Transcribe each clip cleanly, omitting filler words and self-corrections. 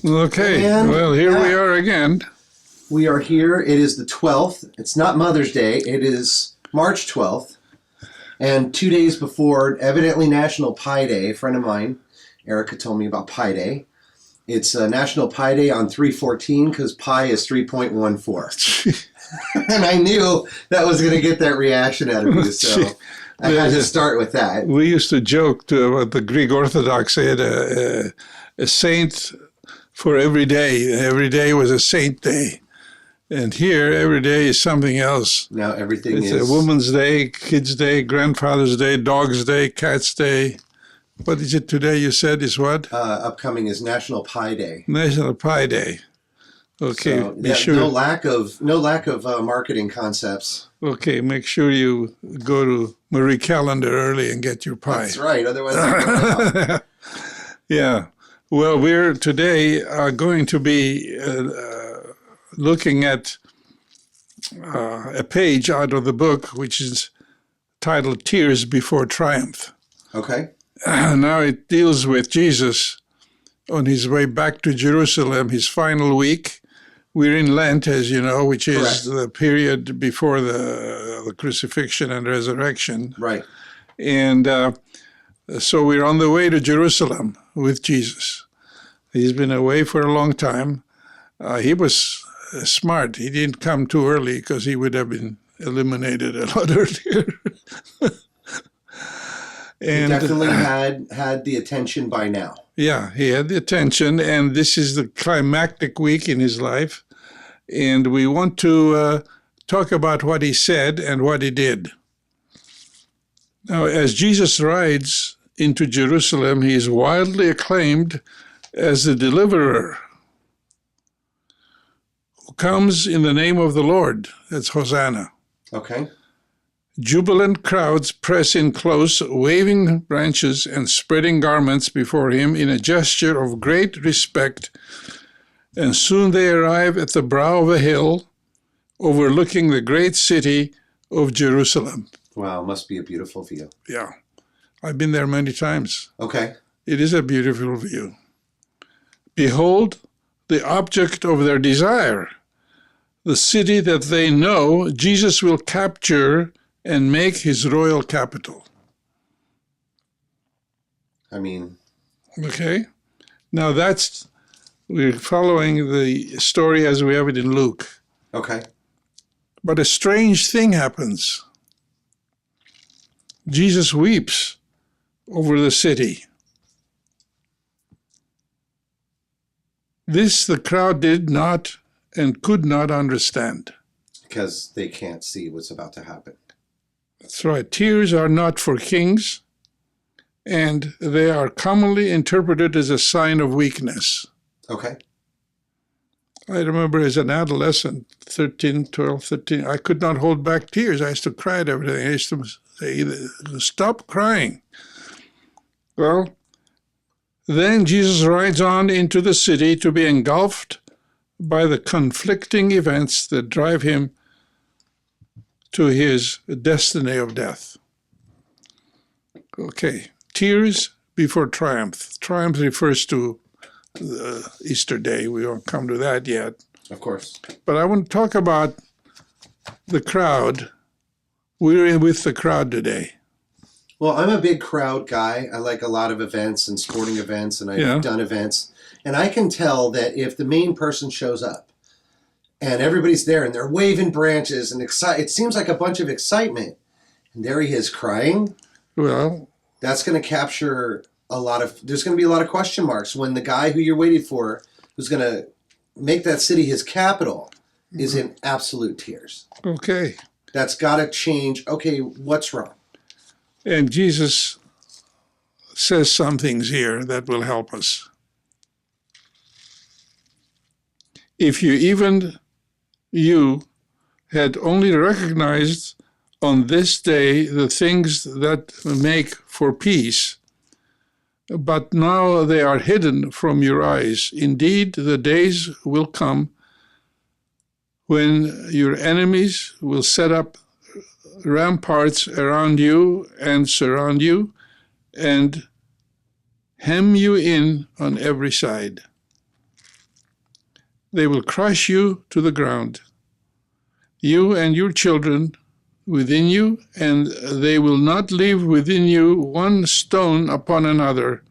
Okay, And well, here we are again. we are here. It is the 12th. It's not Mother's Day. It is March 12th. And 2 days before, evidently National Pie Day, a friend of mine, Erica, told me about Pie Day. It's National Pie Day on 314 because pi is 3.14. And I knew that was going to get that reaction out of you, so I had to start with that. We used to joke about the Greek Orthodox. They had a saint for every day. Every day was a saint day. And here, every day is something else. Now everything It's is... a woman's day, kids' day, grandfather's day, dog's day, cat's day. What is it today you said is what? upcoming is National Pie Day. National Pie Day. Okay, So, be sure. No lack of marketing concepts. Okay, make sure you go to Marie Callender early and get your pie. That's right. Otherwise, Yeah. Well, we're today going to be looking at a page out of the book, which is titled Tears Before Triumph. okay. Now it deals with Jesus on his way back to Jerusalem, his final week. We're in Lent, as you know, which is Correct. the period before the crucifixion and resurrection. Right. And so we're on the way to Jerusalem with Jesus. He's been away for a long time. He was smart. He didn't come too early because he would have been eliminated a lot earlier. He definitely had the attention by now. Yeah, he had the attention, and this is the climactic week in his life. And we want to talk about what he said and what he did. Now, as Jesus rides into Jerusalem, he is widely acclaimed as the deliverer who comes in the name of the Lord. That's Hosanna. Okay. Jubilant crowds press in close, waving branches and spreading garments before him in a gesture of great respect, and soon they arrive at the brow of a hill overlooking the great city of Jerusalem. Wow, must be a beautiful view. Yeah, I've been there many times. Okay. It is a beautiful view. Behold, the object of their desire, the city that they know Jesus will capture and make his royal capital. I mean... Okay? Now we're following the story as we have it in Luke. Okay. But a strange thing happens. Jesus weeps over the city. This the crowd did not and could not understand. Because they can't see what's about to happen. That's right. Tears are not for kings, and they are commonly interpreted as a sign of weakness. Okay. I remember as an adolescent, 13, I could not hold back tears. I used to cry at everything. I used to say, stop crying. Well, then Jesus rides on into the city to be engulfed by the conflicting events that drive him to his destiny of death. Okay, tears before triumph. Triumph refers to Easter Day. We won't come to that yet. Of course. But I want to talk about the crowd. We're with the crowd today. Well, I'm a big crowd guy. I like a lot of events and sporting events, and I've done events. And I can tell that if the main person shows up and everybody's there and they're waving branches and it seems like a bunch of excitement, and there he is crying, Well, that's going to capture there's going to be a lot of question marks when the guy who you're waiting for, who's going to make that city his capital, is in absolute tears. okay. That's got to change. Okay, what's wrong? And Jesus says some things here that will help us. If you had only recognized on this day the things that make for peace, but now they are hidden from your eyes. Indeed, the days will come when your enemies will set up ramparts around you and surround you and hem you in on every side. They will crush you to the ground, you and your children within you, and they will not leave within you one stone upon another,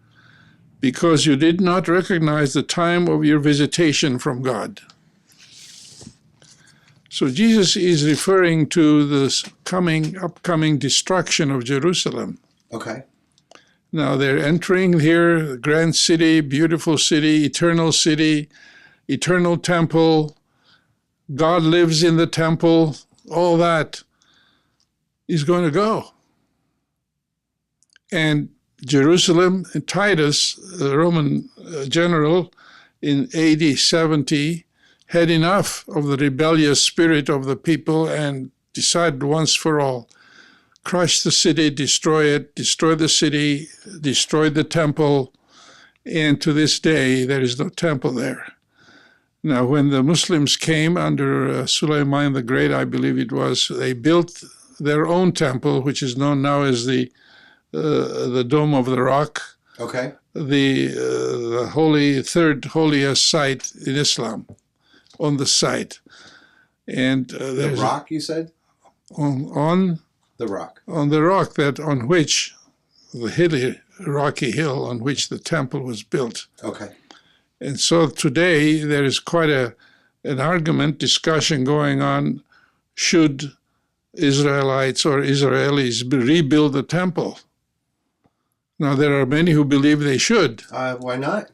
because you did not recognize the time of your visitation from God. So Jesus is referring to this upcoming destruction of Jerusalem. Okay. Now they're entering here, the grand city, beautiful city, eternal temple. God lives in the temple. All that is going to go. And Jerusalem, and Titus, the Roman general, in AD 70, had enough of the rebellious spirit of the people and decided once for all, crush the city, destroy it, destroy the city, destroy the temple, and to this day there is no temple there. Now, when the Muslims came under Suleiman the Great, I believe it was, they built their own temple, which is known now as the Dome of the Rock, Okay. the third holiest site in Islam, on the site. And The rock, you said? on The rock. on the rock that on which the rocky hill on which the temple was built. Okay. And so today there is quite an argument, discussion going on, should Israelites or Israelis rebuild the temple? Now there are many who believe they should. Why not?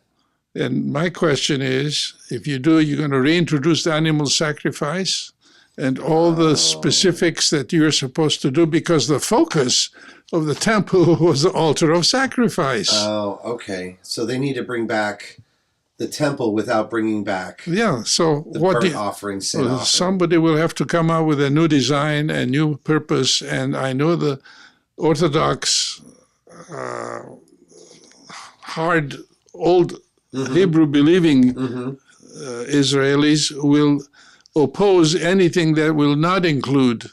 And my question is, if you do, you're going to reintroduce the animal sacrifice and all the specifics that you're supposed to do, because the focus of the temple was the altar of sacrifice. Oh, okay. So they need to bring back the temple without bringing back Yeah, so the what burnt offering, sin offering. somebody will have to come out with a new design, a new purpose, and I know the Orthodox, hard, old Hebrew believing Israelis will oppose anything that will not include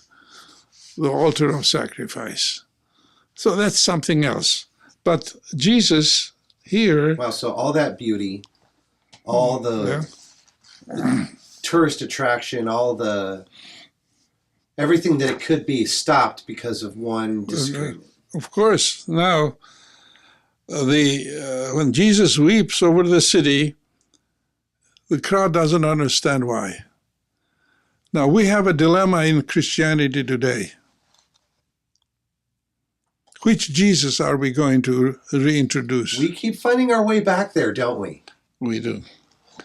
the altar of sacrifice. So that's something else. But Jesus here, Wow, so all that beauty, all the tourist attraction, everything that it could be stopped because of one disagreement. of course, now when Jesus weeps over the city, the crowd doesn't understand why. Now, we have a dilemma in Christianity today. Which Jesus are we going to reintroduce? We keep finding our way back there, don't we? We do.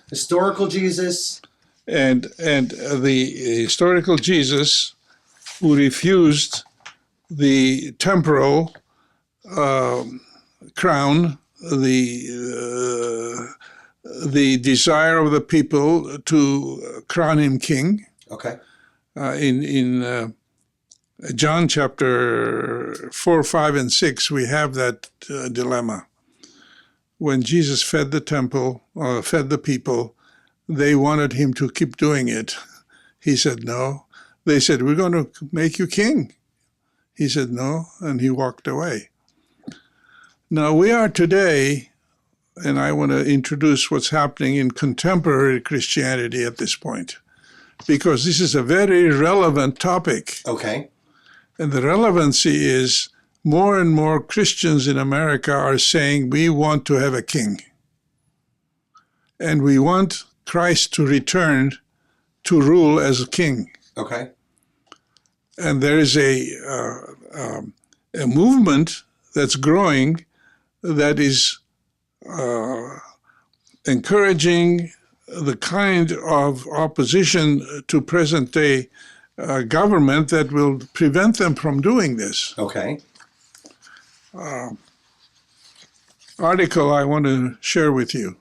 Historical Jesus. And the historical Jesus who refused the temporal crown, the desire of the people to crown him king. Okay. In John chapter 4, 5, and 6, we have that dilemma. When Jesus fed the temple, fed the people, they wanted him to keep doing it. He said no. They said, we're going to make you king. He said no, and he walked away. Now we are today, and I want to introduce what's happening in contemporary Christianity at this point, because this is a very relevant topic. Okay. And the relevancy is more and more Christians in America are saying we want to have a king. And we want Christ to return to rule as a king. Okay. And there is a movement that's growing that is encouraging the kind of opposition to present-day government that will prevent them from doing this. Okay. Article I want to share with you.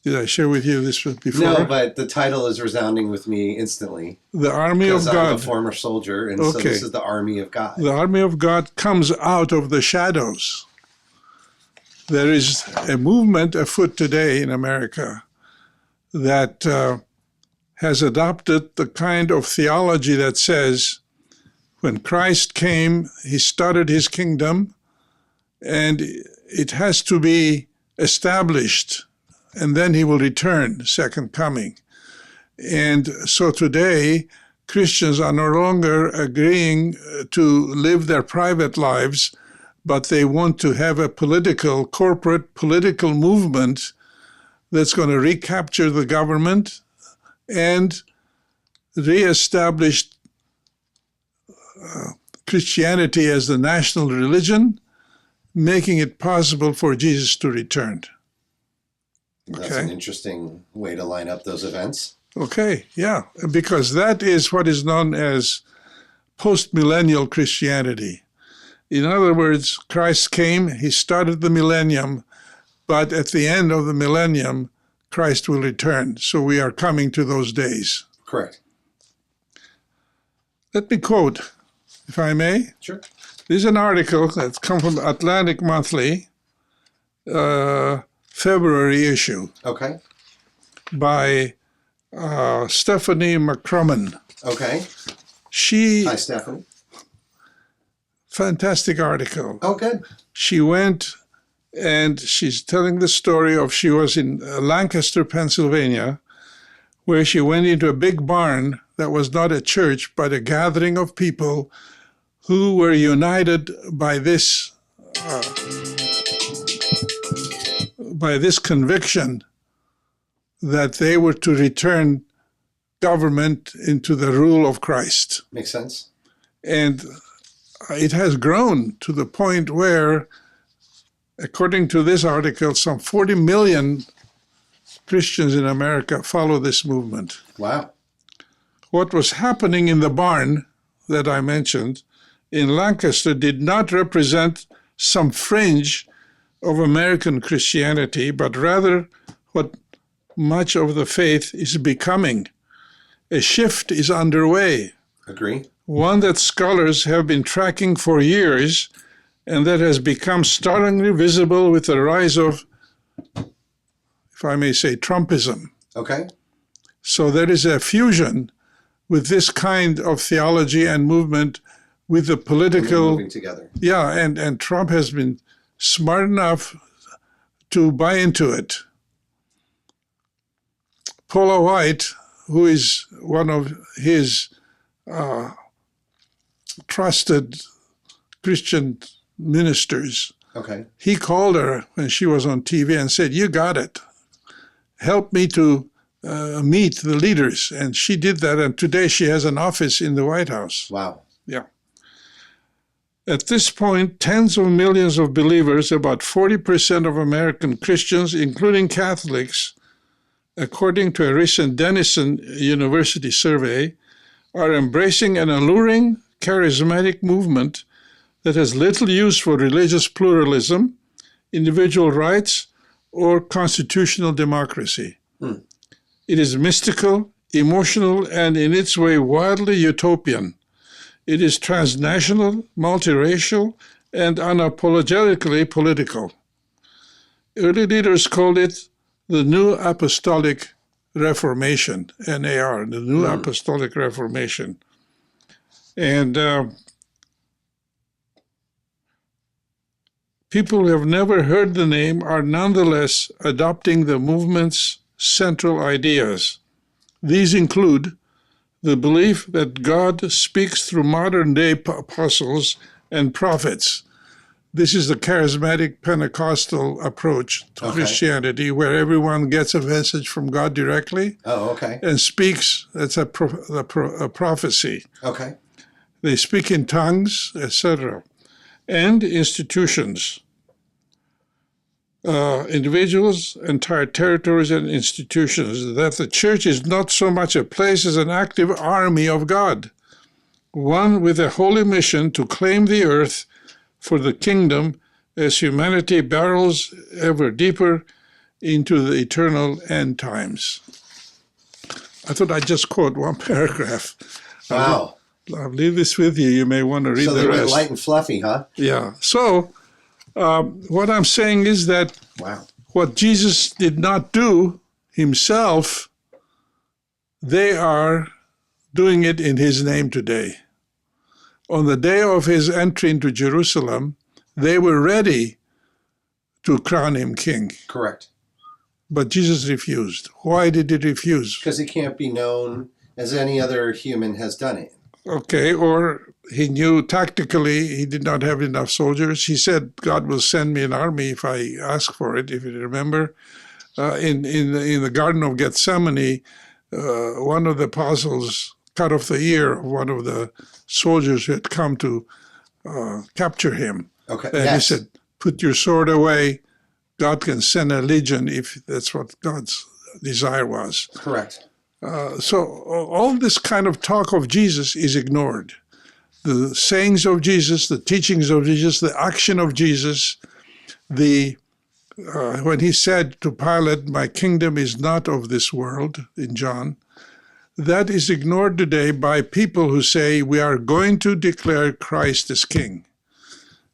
Did I share with you this before? No, but the title is resounding with me instantly. The Army of Because God. I'm a former soldier, and so this is the Army of God. The Army of God comes out of the shadows. There is a movement afoot today in America that has adopted the kind of theology that says when Christ came, he started his kingdom, and it has to be established and then he will return, second coming. And so today, Christians are no longer agreeing to live their private lives, but they want to have a corporate political movement that's going to recapture the government and reestablish Christianity as the national religion, making it possible for Jesus to return. That's an interesting way to line up those events. Okay, yeah, because that is what is known as post-millennial Christianity. In other words, Christ came, he started the millennium, but at the end of the millennium, Christ will return. So we are coming to those days. Correct. Let me quote, if I may. Sure. This is an article that's come from Atlantic Monthly, February issue. Okay. By Stephanie McCrummen. Okay. Hi, Stephanie. Fantastic article. Oh, good. She went and she's telling the story of she was in Lancaster, Pennsylvania, where she went into a big barn that was not a church, but a gathering of people who were united by this conviction that they were to return government into the rule of Christ. Makes sense. And it has grown to the point where, according to this article, some 40 million Christians in America follow this movement. Wow. What was happening in the barn that I mentioned in Lancaster did not represent some fringe of American Christianity, but rather what much of the faith is becoming. A shift is underway. Agree. One that scholars have been tracking for years and that has become startlingly visible with the rise of, if I may say, Trumpism. Okay. So there is a fusion with this kind of theology and movement with the political... Moving together. Yeah, and Trump has been smart enough to buy into it. Paula White, who is one of his trusted Christian ministers, he called her when she was on TV and said, "You got it. Help me to meet the leaders." And she did that, and today she has an office in the White House. Wow. Yeah. At this point, tens of millions of believers, about 40% of American Christians, including Catholics, according to a recent Denison University survey, are embracing an alluring, charismatic movement that has little use for religious pluralism, individual rights, or constitutional democracy. It is mystical, emotional, and in its way wildly utopian. It is transnational, multiracial, and unapologetically political. Early leaders called it the New Apostolic Reformation, NAR, the New Apostolic Reformation. And people who have never heard the name are nonetheless adopting the movement's central ideas. These include the belief that God speaks through modern-day apostles and prophets. This is the charismatic Pentecostal approach to Christianity, where everyone gets a message from God directly and speaks. That's a prophecy. Okay. They speak in tongues, etc. And institutions. Individuals, entire territories, and institutions, that the church is not so much a place as an active army of God, one with a holy mission to claim the earth for the kingdom as humanity barrels ever deeper into the eternal end times. I thought I'd just quote one paragraph. Wow. I'll leave this with you. You may want to read the rest. So they went light and fluffy, huh? Yeah. So what I'm saying is that what Jesus did not do himself, they are doing it in his name today. On the day of his entry into Jerusalem, they were ready to crown him king. Correct. but Jesus refused. Why did he refuse? Because he can't be known as any other human has done it. Okay, or he knew tactically he did not have enough soldiers. He said, God will send me an army if I ask for it, if you remember. In the Garden of Gethsemane, one of the apostles cut off the ear of one of the soldiers who had come to capture him. Okay. And yes. he said, put your sword away. God can send a legion if that's what God's desire was. Correct. So all this kind of talk of Jesus is ignored. The sayings of Jesus, the teachings of Jesus, the action of Jesus, when he said to Pilate, my kingdom is not of this world, in John, that is ignored today by people who say we are going to declare Christ as king.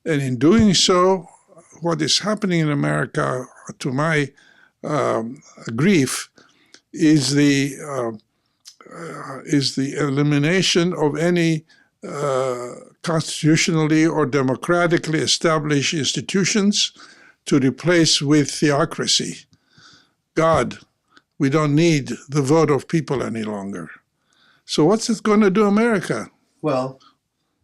And in doing so, what is happening in America, to my grief, is the elimination of any constitutionally or democratically established institutions to replace with theocracy. God, we don't need the vote of people any longer. So what's it going to do, America? Well,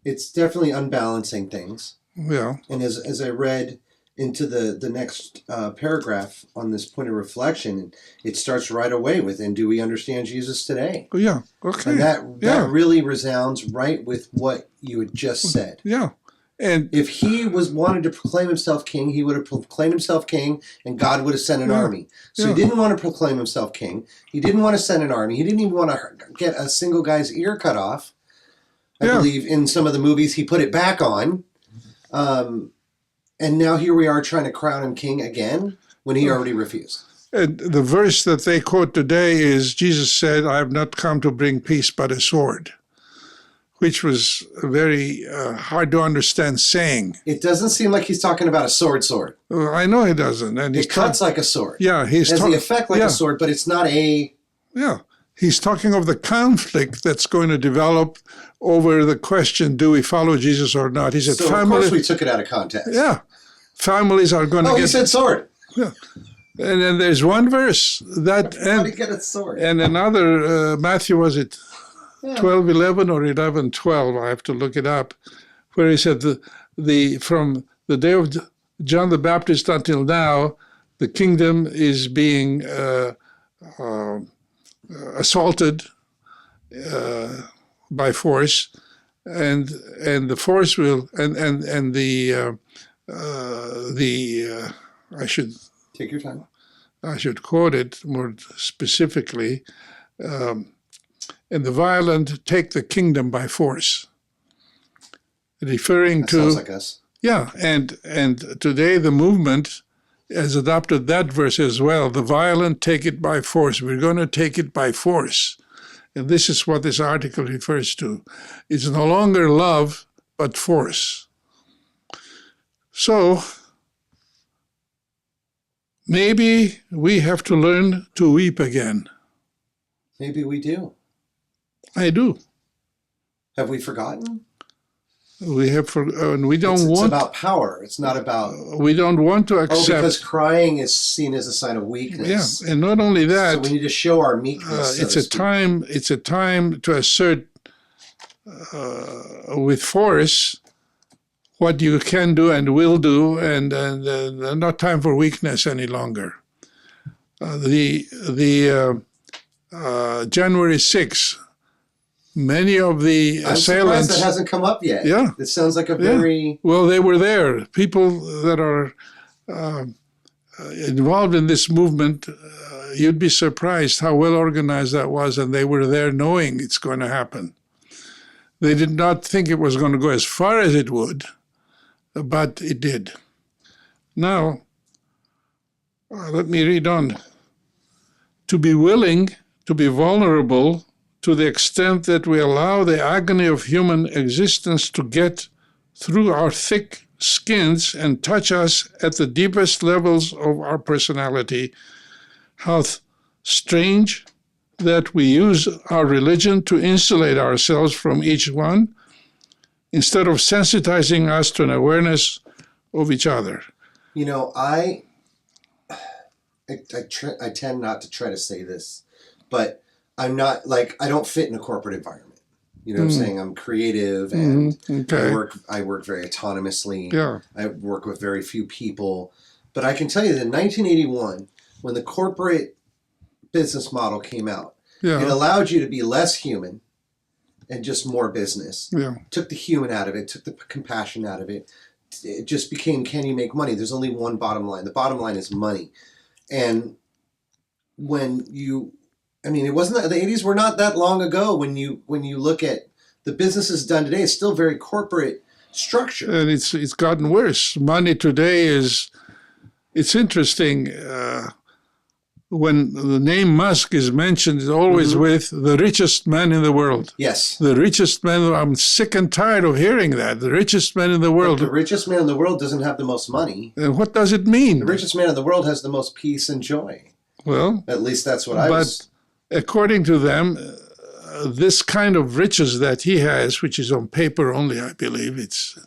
it's definitely unbalancing things. Yeah. And as I read into the next paragraph on this point of reflection, it starts right away with, and do we understand Jesus today? Oh, yeah. Okay. And that really resounds right with what you had just said. Yeah. And if he wanted to proclaim himself king, he would have proclaimed himself king, and God would have sent an army. So he didn't want to proclaim himself king. He didn't want to send an army. He didn't even want to get a single guy's ear cut off. I believe in some of the movies he put it back on. And now here we are trying to crown him king again when he already refused. And the verse that they quote today is, Jesus said, I have not come to bring peace but a sword, which was a very hard to understand saying. It doesn't seem like he's talking about a sword. I know he doesn't. And it cuts like a sword. Yeah. It has the effect like a sword, but it's not a... Yeah. He's talking of the conflict that's going to develop over the question, do we follow Jesus or not? He said, so of course we took it out of context. Yeah. Families are going to get... he said sword. Yeah. And then there's one verse that... How did he get a sword? And another, Matthew, was it 12:11 or 11:12? I have to look it up. Where he said, from the day of John the Baptist until now, the kingdom is being assaulted by force, and the force will I should take your time. I should quote it more specifically. And the violent take the kingdom by force, referring to. Sounds like us. Yeah, and today the movement has adopted that verse as well. The violent take it by force. We're going to take it by force. And this is what this article refers to. It's no longer love, but force. So maybe we have to learn to weep again. Maybe we do. I do. Have we forgotten? We have, and we don't want. It's about power. It's not about. We don't want to accept. Because crying is seen as a sign of weakness. Yeah, and not only that. So we need to show our meekness. It's a time. It's a time to assert with force what you can do and will do, and not time for weakness any longer. January 6th. Many of the assailants... that hasn't come up yet. Yeah. It sounds like a very... Well, they were there. People that are involved in this movement, you'd be surprised how well organized that was, and they were there knowing it's going to happen. They did not think it was going to go as far as it would, but it did. Now, let me read on. To be willing, to be vulnerable, to the extent that we allow the agony of human existence to get through our thick skins and touch us at the deepest levels of our personality. How strange that we use our religion to insulate ourselves from each one instead of sensitizing us to an awareness of each other. You know, I tend not to try to say this, but I'm not like, I don't fit in a corporate environment. You know what I'm saying? I'm creative and I work very autonomously. Yeah. I work with very few people. But I can tell you that in 1981, when the corporate business model came out, it allowed you to be less human and just more business. Yeah. Took the human out of it, took the compassion out of it. It just became, can you make money? There's only one bottom line. The bottom line is money. And when you, I mean, it wasn't that, the 80s were not that long ago. When you look at the businesses done today, it's still very corporate structure. And it's gotten worse. Money today is, it's interesting. When the name Musk is mentioned, it's always with the richest man in the world. Yes. The richest man. I'm sick and tired of hearing that. The richest man in the world. But the richest man in the world doesn't have the most money. And what does it mean? The richest man in the world has the most peace and joy. Well, at least that's what I was. But according to them, this kind of riches that he has, which is on paper only, I believe, it's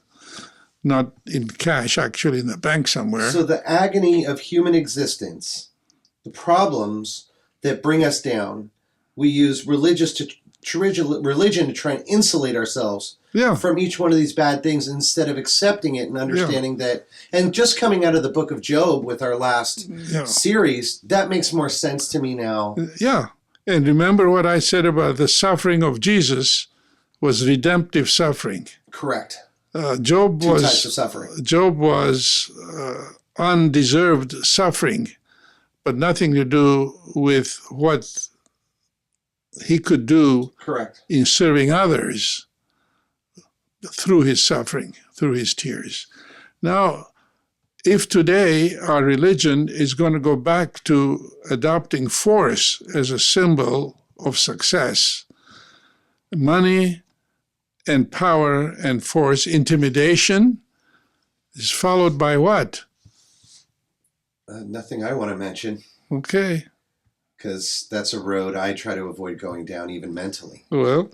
not in cash, actually in the bank somewhere. So the agony of human existence, the problems that bring us down, we use religion to try and insulate ourselves from each one of these bad things instead of accepting it and understanding that. And just coming out of the book of Job with our last series, that makes more sense to me now. Yeah. And remember what I said about the suffering of Jesus was redemptive suffering. Correct. Job Two types of suffering. Job was undeserved suffering, but nothing to do with what he could do in serving others through his suffering, through his tears. Now, if today our religion is going to go back to adopting force as a symbol of success, money and power and force, intimidation is followed by what? Nothing I want to mention. Okay. Because that's a road I try to avoid going down, even mentally. Well,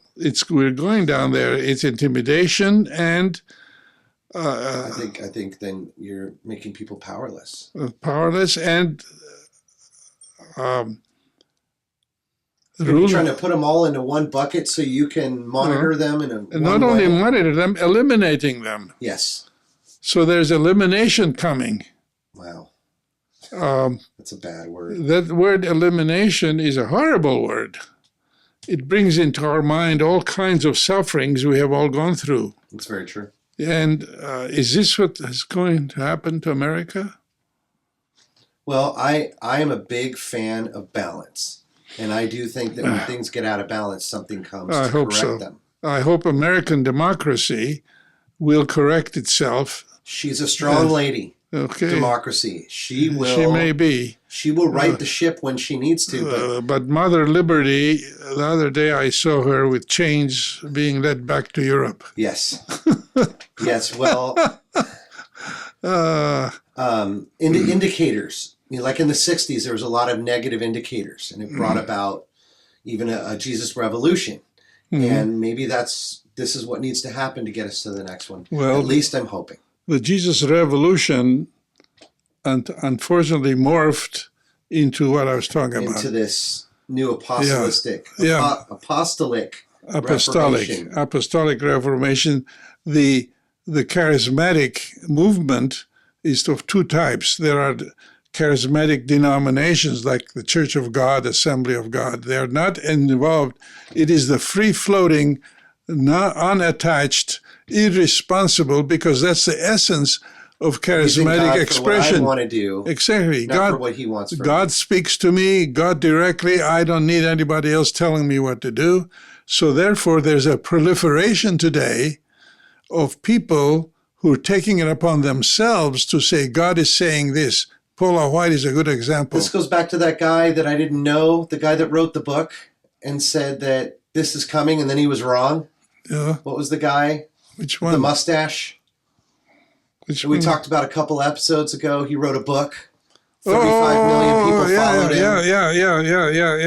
we're going down there. It's intimidation and I think then you're making people powerless. Powerless and you're trying to put them all into one bucket so you can monitor them and not only monitor them, eliminating them. Yes. So there's elimination coming. Wow. That's a bad word. That word elimination is a horrible word. It brings into our mind all kinds of sufferings we have all gone through. That's very true. And is this what is going to happen to America? Well, I am a big fan of balance. And I do think that when things get out of balance, something comes to correct them. I hope American democracy will correct itself. She's a strong lady. Okay. Democracy. She will. She may be. She will right the ship when she needs to. But Mother Liberty, the other day I saw her with chains being led back to Europe. Yes. Yes. Well. Indicators. I mean, like in the 60s, there was a lot of negative indicators, and it brought about even a Jesus revolution. And maybe this is what needs to happen to get us to the next one. Well, at least I'm hoping. The Jesus revolution unfortunately morphed into what I was talking about. Into this new apostolic Reformation. The charismatic movement is of two types. There are charismatic denominations like the Church of God, Assembly of God. They are not involved. It is the free-floating, unattached, irresponsible, because that's the essence of charismatic expression. For what I want to do, exactly. Not for what He wants from God me. speaks to me, God directly. I don't need anybody else telling me what to do. So therefore, there's a proliferation today of people who are taking it upon themselves to say, God is saying this. Paula White is a good example. This goes back to that guy that I didn't know, the guy that wrote the book and said that this is coming, and then he was wrong. Yeah. What was the guy? Which one? The mustache. Which we one? talked about a couple episodes ago. He wrote a book. 35 million people followed him. Yeah.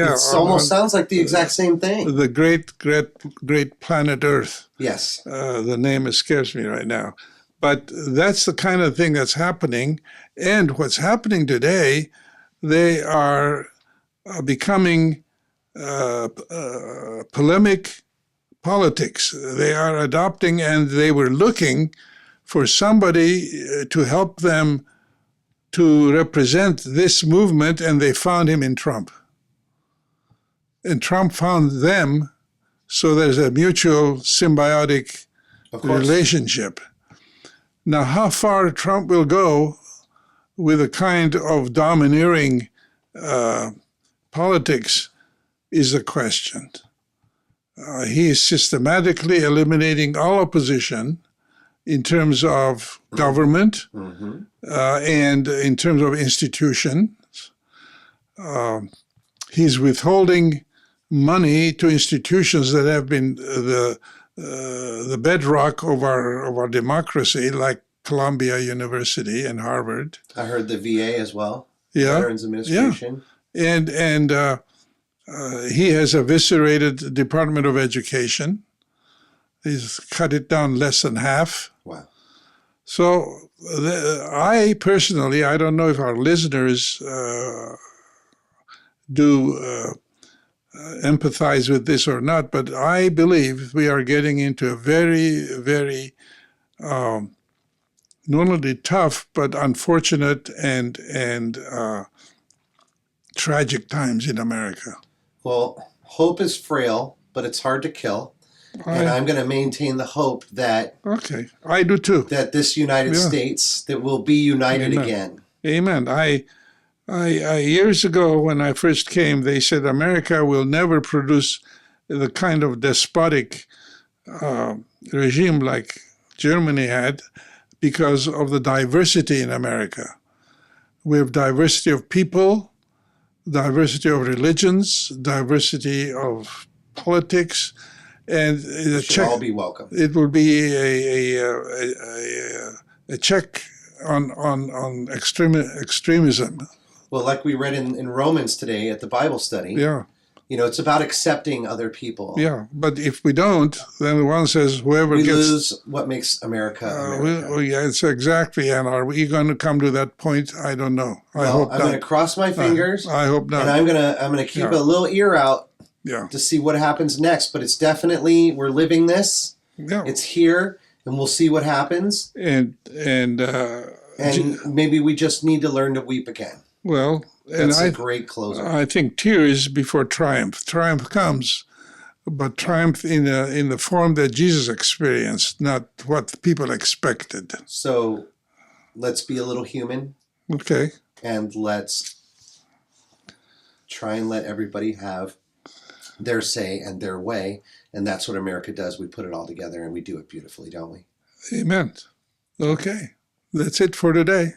It almost sounds like the exact same thing. The great planet Earth. Yes. The name scares me right now. But that's the kind of thing that's happening. And what's happening today, they are becoming polemic politics. They are adopting, and they were looking for somebody to help them to represent this movement, and they found him in Trump. And Trump found them, so there's a mutual symbiotic relationship. Now, how far Trump will go with a kind of domineering politics is a question. He is systematically eliminating all opposition in terms of government and in terms of institutions. He's withholding money to institutions that have been the bedrock of our democracy, like Columbia University and Harvard. I heard the VA as well. Yeah, Veterans Administration. Yeah. And he has eviscerated the Department of Education. He's cut it down less than half. Wow. So I personally, I don't know if our listeners do empathize with this or not, but I believe we are getting into a very, very not only tough but unfortunate and tragic times in America. Well, hope is frail, but it's hard to kill. And I'm going to maintain the hope that I do too. That this United States that will be united again. Amen. I years ago when I first came, they said America will never produce the kind of despotic regime like Germany had because of the diversity in America. We have diversity of people, diversity of religions, diversity of politics. And it should all be welcome. It will be a check on extremism. Well, like we read in Romans today at the Bible study. Yeah. You know, it's about accepting other people. Yeah, but if we don't, then the one says whoever we gets... We lose what makes America America. Yeah, it's exactly. And are we going to come to that point? I don't know. I hope I'm going to cross my fingers. I hope not. And I'm going to keep a little ear out to see what happens next. But it's definitely, we're living this. Yeah. It's here, and we'll see what happens. And maybe we just need to learn to weep again. Well, that's a great closer. I think tears before triumph. Triumph comes, but triumph in the form that Jesus experienced, not what people expected. So let's be a little human. Okay. And let's try and let everybody have their say and their way. And that's what America does. We put it all together and we do it beautifully, don't we? Amen. Okay. That's it for today.